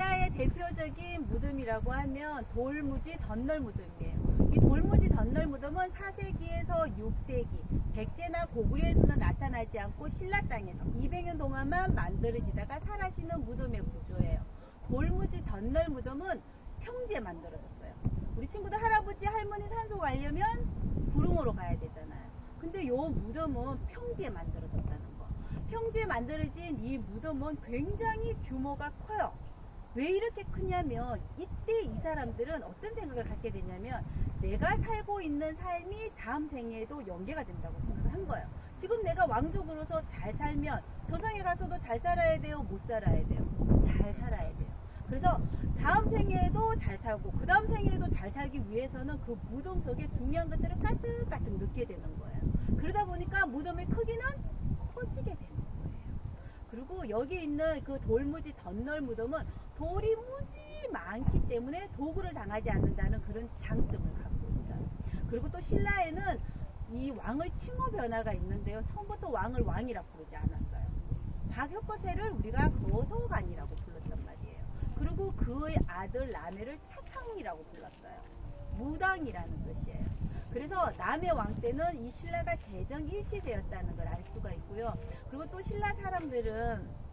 신라의 대표적인 무덤이라고 하면 돌무지 덧널 무덤이에요. 이 돌무지 덧널 무덤은 4세기에서 6세기 백제나 고구려에서는 나타나지 않고 신라 땅에서 200년 동안만 만들어지다가 사라지는 무덤의 구조예요. 돌무지 덧널 무덤은 평지에 만들어졌어요. 우리 친구들 할아버지 할머니 산소 가려면 구릉으로 가야 되잖아요. 근데 요 무덤은 평지에 만들어졌다는 거. 평지에 만들어진 이 무덤은 굉장히 규모가 커요. 왜 이렇게 크냐면 이때 이 사람들은 어떤 생각을 갖게 되냐면 내가 살고 있는 삶이 다음 생에도 연계가 된다고 생각을 한 거예요. 지금 내가 왕족으로서 잘 살면 저 성에 가서도 잘 살아야 돼요? 못 살아야 돼요? 잘 살아야 돼요. 그래서 다음 생에도 잘 살고 그 다음 생에도 잘 살기 위해서는 그 무덤 속에 중요한 것들을 가득가득 넣게 되는 거예요. 그러다 보니까 무덤의 크기는 커지게 되는 거예요. 그리고 여기 있는 그 돌무지 덧널 무덤은 돌이 무지 많기 때문에 도구를 당하지 않는다는 그런 장점을 갖고 있어요. 그리고 또 신라에는 이 왕의 칭호 변화가 있는데요. 처음부터 왕을 왕이라 부르지 않았어요. 박혁거세를 우리가 거서관이라고 불렀단 말이에요. 그리고 그의 아들 남해를 차창이라고 불렀어요. 무당이라는 뜻이에요. 그래서 남해 왕 때는 이 신라가 재정일치제였다는 걸 알 수가 있고요. 그리고 또 신라 사람들은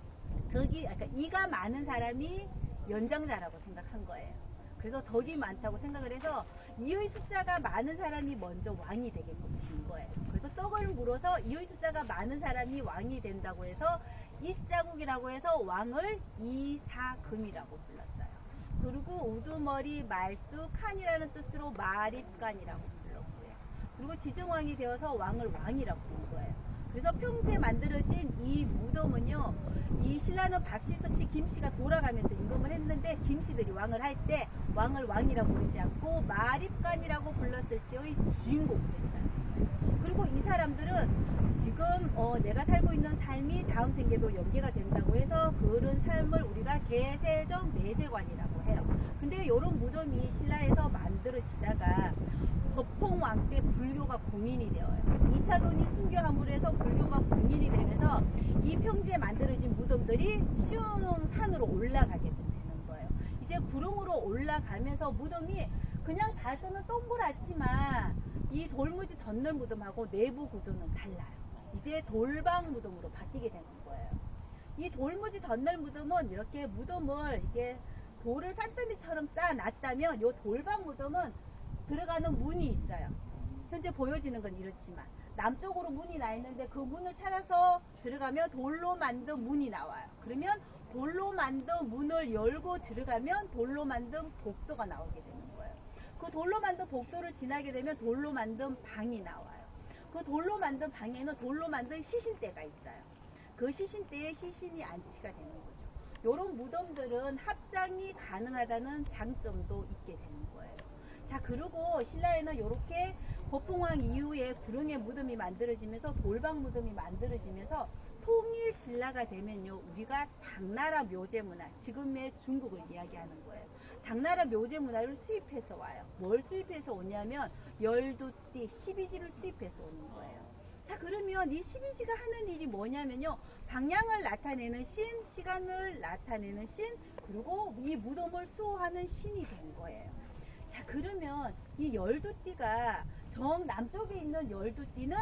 그러니까 이가 많은 사람이 연장자라고 생각한 거예요. 그래서 덕이 많다고 생각을 해서 이의 숫자가 많은 사람이 먼저 왕이 되게끔 된 거예요. 그래서 떡을 물어서 이의 숫자가 많은 사람이 왕이 된다고 해서 이자국이라고 해서 왕을 이사금이라고 불렀어요. 그리고 우두머리, 말뚝, 칸이라는 뜻으로 마립간이라고 불렀고요. 그리고 지정왕이 되어서 왕을 왕이라고 부른 거예요. 그래서 평지에 만들어진 이 무덤은요, 이 신라는 박시석 씨, 김씨가 돌아가면서 임금을 했는데 김씨들이 왕을 할 때 왕을 왕이라고 부르지 않고 마립간이라고 불렀을 때의 주인공이 된다는 거예요. 그리고 이 사람들은 지금 내가 살고 있는 삶이 다음 생에도 연계가 된다고 해서 그런 삶을 우리가 개세정 내세관이라고 해요. 근데 이런 무덤이 신라에서 만들어지다가 법홍왕 때 불교가 공인이 되어요. 2차돈이 순교함으로 해서 불교가 공인이 되면서 이 평지에 만들어진 무덤들이 슝 산으로 올라가게 되는 거예요. 이제 구릉으로 올라가면서 무덤이 그냥 봐서는 동그랗지만 이 돌무지 덧널 무덤하고 내부 구조는 달라요. 이제 돌방 무덤으로 바뀌게 되는 거예요. 이 돌무지 덧널 무덤은 이렇게 무덤을 이렇게 돌을 산더미처럼 쌓아놨다면 이 돌방 무덤은 들어가는 문이 있어요. 현재 보여지는 건 이렇지만 남쪽으로 문이 나 있는데 그 문을 찾아서 들어가면 돌로 만든 문이 나와요. 그러면 돌로 만든 문을 열고 들어가면 돌로 만든 복도가 나오게 되는 거예요. 그 돌로 만든 복도를 지나게 되면 돌로 만든 방이 나와요. 그 돌로 만든 방에는 돌로 만든 시신대가 있어요. 그 시신대에 시신이 안치가 되는 거죠. 이런 무덤들은 합장이 가능하다는 장점도 있게 되는 거예요. 자, 그리고 신라에는 이렇게 법홍왕 이후에 구릉의 무덤이 만들어지면서 돌방 무덤이 만들어지면서 통일 신라가 되면요, 우리가 당나라 묘제 문화, 지금의 중국을 이야기하는 거예요. 당나라 묘제 문화를 수입해서 와요. 뭘 수입해서 오냐면 열두띠, 12지를 수입해서 오는 거예요. 자, 그러면 이 12지가 하는 일이 뭐냐면요, 방향을 나타내는 신, 시간을 나타내는 신, 그리고 이 무덤을 수호하는 신이 된 거예요. 자, 그러면 이 열두띠가 정 남쪽에 있는 열두띠는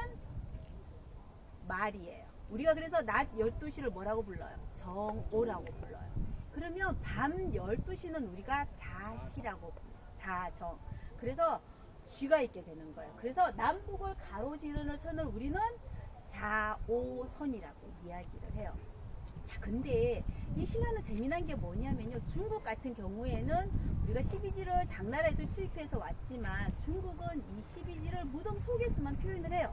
말이에요. 우리가 그래서 낮 12시를 뭐라고 불러요? 정오라고 불러요. 그러면 밤 12시는 우리가 자시라고 불러요. 자정. 그래서 쥐가 있게 되는 거예요. 그래서 남북을 가로지르는 선을 우리는 자오선이라고 이야기를 해요. 자, 근데 이 신라는 재미난 게 뭐냐면요, 중국 같은 경우에는 우리가 12지를 당나라에서 수입해서 왔지만 중국은 이 12지를 무덤 속에서만 표현을 해요.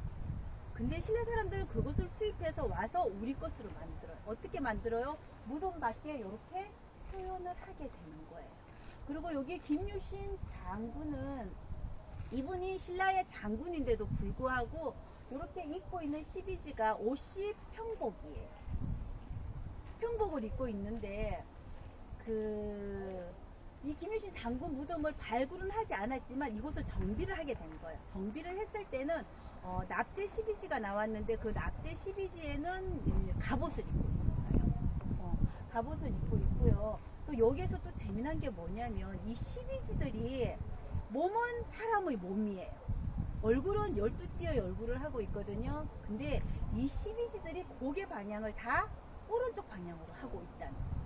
근데 신라 사람들은 그것을 수입해서 와서 우리 것으로 만들어요. 어떻게 만들어요? 무덤 밖에 이렇게 표현을 하게 되는 거예요. 그리고 여기 김유신 장군은 이분이 신라의 장군인데도 불구하고 이렇게 입고 있는 12지가 옷이 평복이에요. 평복을 입고 있는데 이 김유신 장군 무덤을 발굴은 하지 않았지만 이곳을 정비를 하게 된 거예요. 정비를 했을 때는 납제 12지가 나왔는데 그 납제 12지에는 갑옷을 입고 있었어요. 갑옷을 입고 있고요. 또 여기에서 또 재미난 게 뭐냐면 이 시비지들이 몸은 사람의 몸이에요. 얼굴은 12띠의 얼굴을 하고 있거든요. 근데 이 시비지들이 고개 방향을 다 오른쪽 방향으로 하고 있다는 거예요.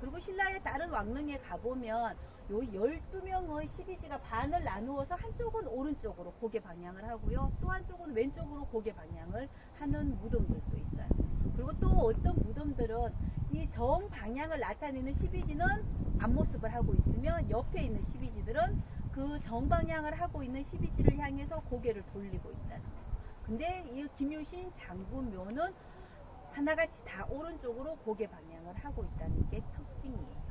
그리고 신라의 다른 왕릉에 가보면 요 12명의 시비지가 반을 나누어서 한쪽은 오른쪽으로 고개 방향을 하고요. 또 한쪽은 왼쪽으로 고개 방향을 하는 무덤들도 있어요. 그리고 또 어떤 무덤들은 이 정 방향을 나타내는 시비지는 앞모습을 하고 있으면 옆에 있는 시비지들은 그 정 방향을 하고 있는 시비지를 향해서 고개를 돌리고 있다는 거예요. 근데 이 김유신 장군묘는 하나같이 다 오른쪽으로 고개 방향을 하고 있다는 게 특징이에요.